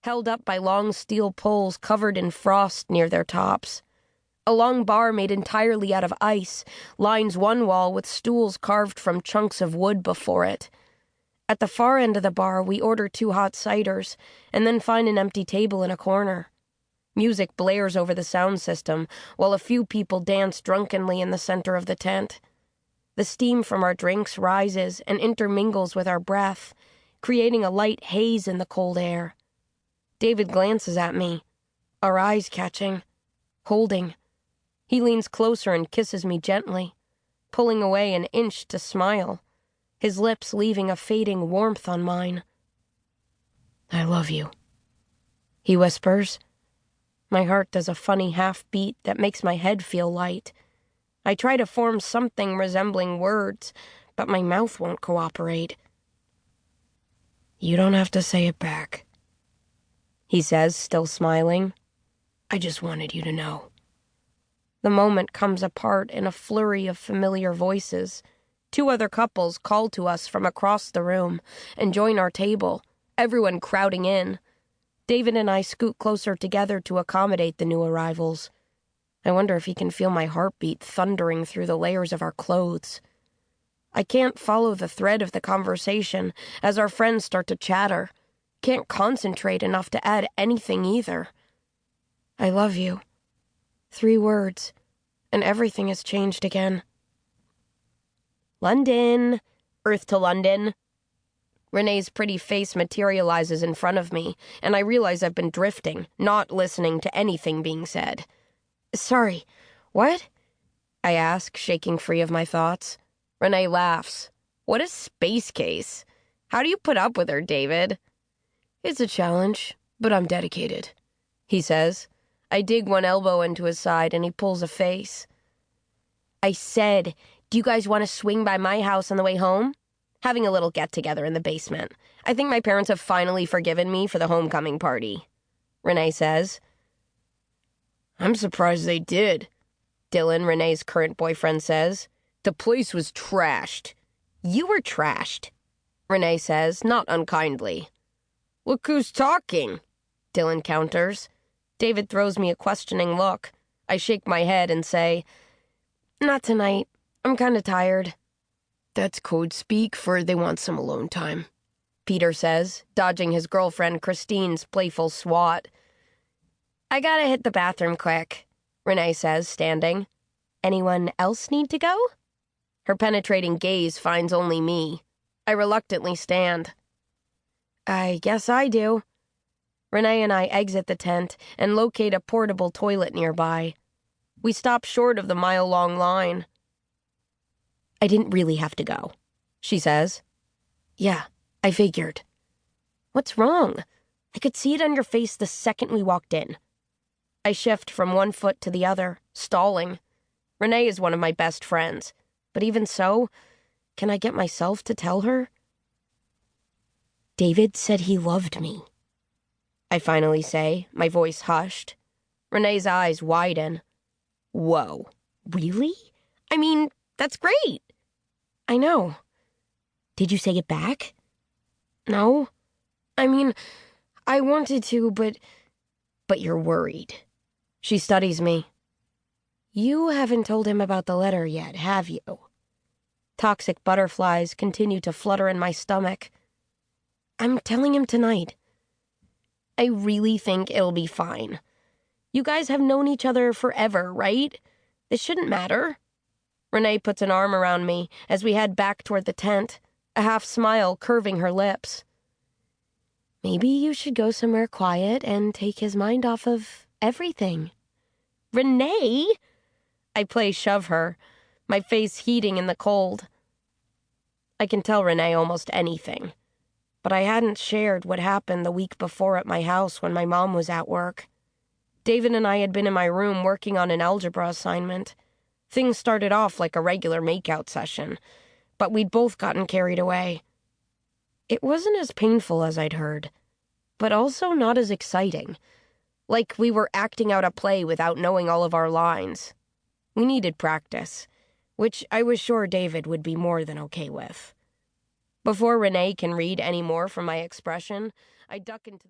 held up by long steel poles covered in frost near their tops. A long bar made entirely out of ice lines one wall with stools carved from chunks of wood before it. At the far end of the bar, we order 2 hot ciders and then find an empty table in a corner. Music blares over the sound system while a few people dance drunkenly in the center of the tent. The steam from our drinks rises and intermingles with our breath, creating a light haze in the cold air. David glances at me, our eyes catching, holding. He leans closer and kisses me gently, pulling away an inch to smile, his lips leaving a fading warmth on mine. "I love you," he whispers. My heart does a funny half-beat that makes my head feel light. I try to form something resembling words, but my mouth won't cooperate. "You don't have to say it back," he says, still smiling. "I just wanted you to know." The moment comes apart in a flurry of familiar voices. 2 other couples call to us from across the room and join our table, everyone crowding in. David and I scoot closer together to accommodate the new arrivals. I wonder if he can feel my heartbeat thundering through the layers of our clothes. I can't follow the thread of the conversation as our friends start to chatter. Can't concentrate enough to add anything either. "I love you." 3 words, and everything has changed again. "Londyn, Earth to London." Renee's pretty face materializes in front of me, and I realize I've been drifting, not listening to anything being said. "Sorry, what?" I ask, shaking free of my thoughts. Renee laughs. "What a space case. How do you put up with her, David?" "It's a challenge, but I'm dedicated," he says. I dig one elbow into his side, and he pulls a face. "I said, do you guys want to swing by my house on the way home? Having a little get-together in the basement. I think my parents have finally forgiven me for the homecoming party," Renee says. "I'm surprised they did," Dylan, Renee's current boyfriend, says. "The place was trashed." "You were trashed," Renee says, not unkindly. "Look who's talking," Dylan counters. David throws me a questioning look. I shake my head and say, "Not tonight. I'm kind of tired." "That's code speak for they want some alone time," Peter says, dodging his girlfriend Christine's playful swat. "I gotta hit the bathroom quick," Renee says, standing. "Anyone else need to go?" Her penetrating gaze finds only me. I reluctantly stand. "I guess I do." Renee and I exit the tent and locate a portable toilet nearby. We stop short of the mile-long line. "I didn't really have to go," she says. "Yeah, I figured." "What's wrong? I could see it on your face the second we walked in." I shift from one foot to the other, stalling. Renee is one of my best friends, but even so, can I get myself to tell her? "David said he loved me," I finally say, my voice hushed. Renee's eyes widen. "Whoa, really? I mean, that's great." "I know." "Did you say it back?" "No. I mean, I wanted to, but you're worried." She studies me. "You haven't told him about the letter yet, have you?" Toxic butterflies continue to flutter in my stomach. "I'm telling him tonight." "I really think it'll be fine. You guys have known each other forever, right? This shouldn't matter." Renee puts an arm around me as we head back toward the tent, a half smile curving her lips. "Maybe you should go somewhere quiet and take his mind off of everything." "Renee!" I play shove her, my face heating in the cold. I can tell Renee almost anything, but I hadn't shared what happened the week before at my house when my mom was at work. David and I had been in my room working on an algebra assignment. Things started off like a regular makeout session, but we'd both gotten carried away. It wasn't as painful as I'd heard, but also not as exciting. Like we were acting out a play without knowing all of our lines. We needed practice, which I was sure David would be more than okay with. Before Renee can read any more from my expression, I duck into the